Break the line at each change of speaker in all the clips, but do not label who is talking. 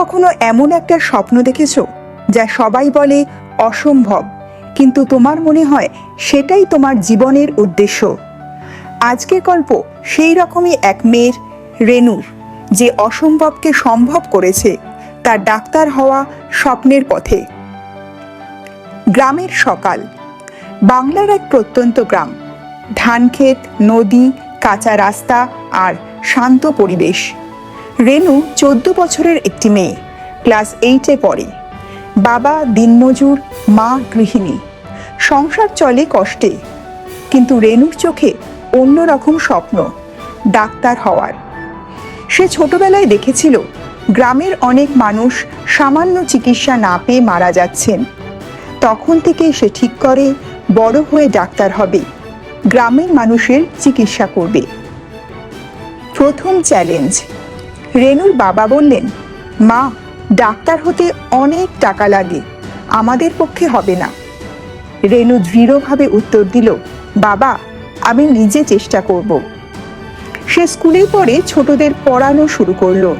কখনো এমন একটা স্বপ্ন দেখেছো যা সবাই বলে অসম্ভব, কিন্তু তোমার মনে হয় সেটাই তোমার জীবনের উদ্দেশ্য? আজকের গল্প সেই রকমই এক মেয়ের, রেনুর, যে অসম্ভবকে সম্ভব করেছে তার ডাক্তার হওয়া স্বপ্নের পথে। গ্রামের সকাল। বাংলার এক প্রত্যন্ত গ্রাম। ধানক্ষেত, নদী, কাঁচা রাস্তা আর শান্ত পরিবেশ। রেনু 14 বছরের একটি মেয়ে, ক্লাস 8-এ পড়ে। বাবা দিনমজুর, মা গৃহিণী। সংসার চলে কষ্টে, কিন্তু রেনুর চোখে অন্যরকম স্বপ্ন, ডাক্তার হওয়ার। সে ছোটবেলায় দেখেছিল গ্রামের অনেক মানুষ সামান্য চিকিৎসা না পেয়ে মারা যাচ্ছেন। তখন থেকে সে ঠিক করে বড় হয়ে ডাক্তার হবে, গ্রামের মানুষের চিকিৎসা করবে। প্রথম চ্যালেঞ্জ। রেনুর বাবা বললেন, মা, ডাক্তার হতে অনেক টাকা লাগে, আমাদের পক্ষে হবে না। রেনু দৃঢ়ভাবে উত্তর দিল, বাবা, আমি নিজে চেষ্টা করব। সে স্কুলে পড়ে ছোটদের পড়ানো শুরু করলো।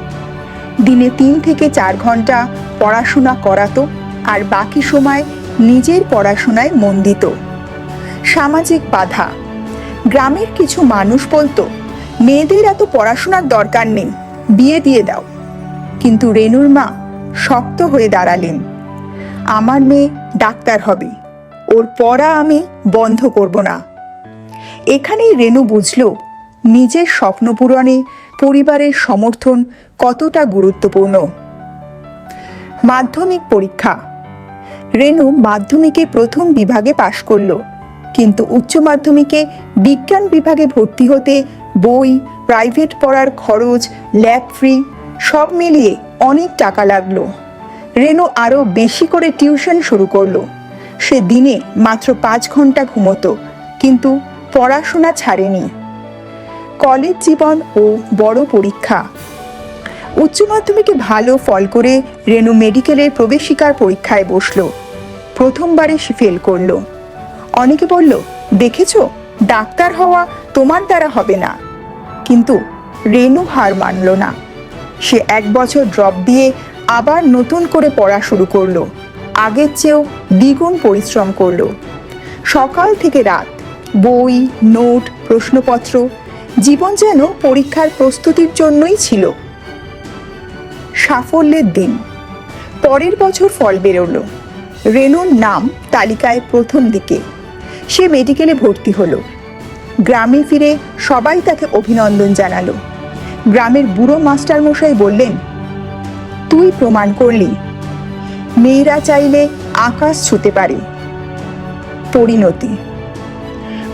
দিনে 3 থেকে 4 ঘন্টা পড়াশোনা করাতো আর বাকি সময় নিজের পড়াশোনায় মন দিত। সামাজিক বাধা। গ্রামের কিছু মানুষ বলতো, মেয়েদের এত পড়াশোনার দরকার নেই, বিয়ে দিয়ে দাও। কিন্তু রেনুর মা শক্ত হয়ে দাঁড়ালেন, আমার মেয়ে ডাক্তার হবে, ওর পড়া আমি বন্ধ করব না। এখানেই রেনু বুঝল নিজের স্বপ্ন পূরণে পরিবারের সমর্থন কতটা গুরুত্বপূর্ণ। মাধ্যমিক পরীক্ষা। রেনু মাধ্যমিকে প্রথম বিভাগে পাশ করলো, কিন্তু উচ্চ মাধ্যমিকে বিজ্ঞান বিভাগে ভর্তি হতে বই, প্রাইভেট পড়ার খরচ, ল্যাব ফ্রি সব মিলিয়ে অনেক টাকা লাগলো। রেনু আরও বেশি করে টিউশন শুরু করলো। সে দিনে মাত্র 5 ঘন্টা ঘুমোতো, কিন্তু পড়াশোনা ছাড়েনি। কলেজ জীবন ও বড় পরীক্ষা। উচ্চ মাধ্যমিকে ভালো ফল করে রেনু মেডিকেলের প্রবেশিকার পরীক্ষায় বসলো। প্রথমবারে সে ফেল করলো। অনেকে বলল, দেখেছো, ডাক্তার হওয়া তোমার দ্বারা হবে না। কিন্তু রেনু হার মানল না। সে 1 বছর ড্রপ দিয়ে আবার নতুন করে পড়া শুরু করলো। আগের চেয়েও দ্বিগুণ পরিশ্রম করলো। সকাল থেকে রাত, বই, নোট, প্রশ্নপত্র, জীবন যেন পরীক্ষার প্রস্তুতির জন্যই ছিল। সাফল্যের দিন। পরের বছর ফল বেরোলো। রেনুর নাম তালিকায় প্রথম দিকে। সে মেডিকেলে ভর্তি হলো। গ্রামে ফিরে সবাই তাকে অভিনন্দন জানালো। গ্রামের বুড়ো মাস্টারমশাই বললেন, তুই প্রমাণ করলি, মেয়েরা চাইলে আকাশ ছুঁতে পারে। পরিণতি।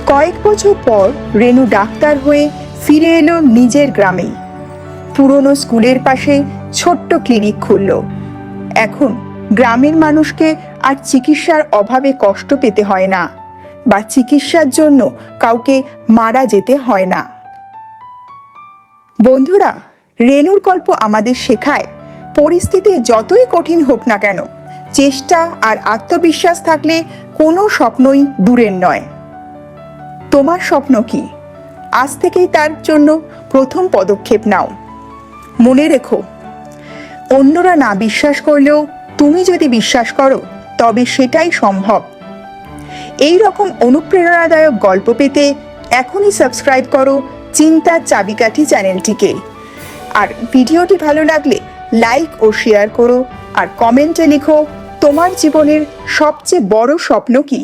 কয়েক বছর পর রেনু ডাক্তার হয়ে ফিরে এলো নিজের গ্রামেই। পুরনো স্কুলের পাশে ছোট্ট ক্লিনিক খুলল। এখন গ্রামের মানুষকে আর চিকিৎসার অভাবে কষ্ট পেতে হয় না, বা চিকিৎসার জন্য কাউকে মারা যেতে হয় না। বন্ধুরা, রেনুর গল্প আমাদের শেখায়, পরিস্থিতি যতই কঠিন হোক না কেন, চেষ্টা আর আত্মবিশ্বাস থাকলে কোনো স্বপ্নই দূরের নয়। তোমার স্বপ্ন কি? আজ থেকেই তার জন্য প্রথম পদক্ষেপ নাও। মনে রেখো, অন্যরা না বিশ্বাস করলেও তুমি যদি বিশ্বাস করো, তবে সেটাই সম্ভব। এই রকম অনুপ্রেরণাদায়ক গল্প পেতে এখনই সাবস্ক্রাইব করো চিন্তার চাবিকাঠি চ্যানেলটিকে। আর ভিডিওটি ভালো লাগলে লাইক ও শেয়ার করো, আর কমেন্টে লিখো তোমার জীবনের সবচেয়ে বড় স্বপ্ন কি।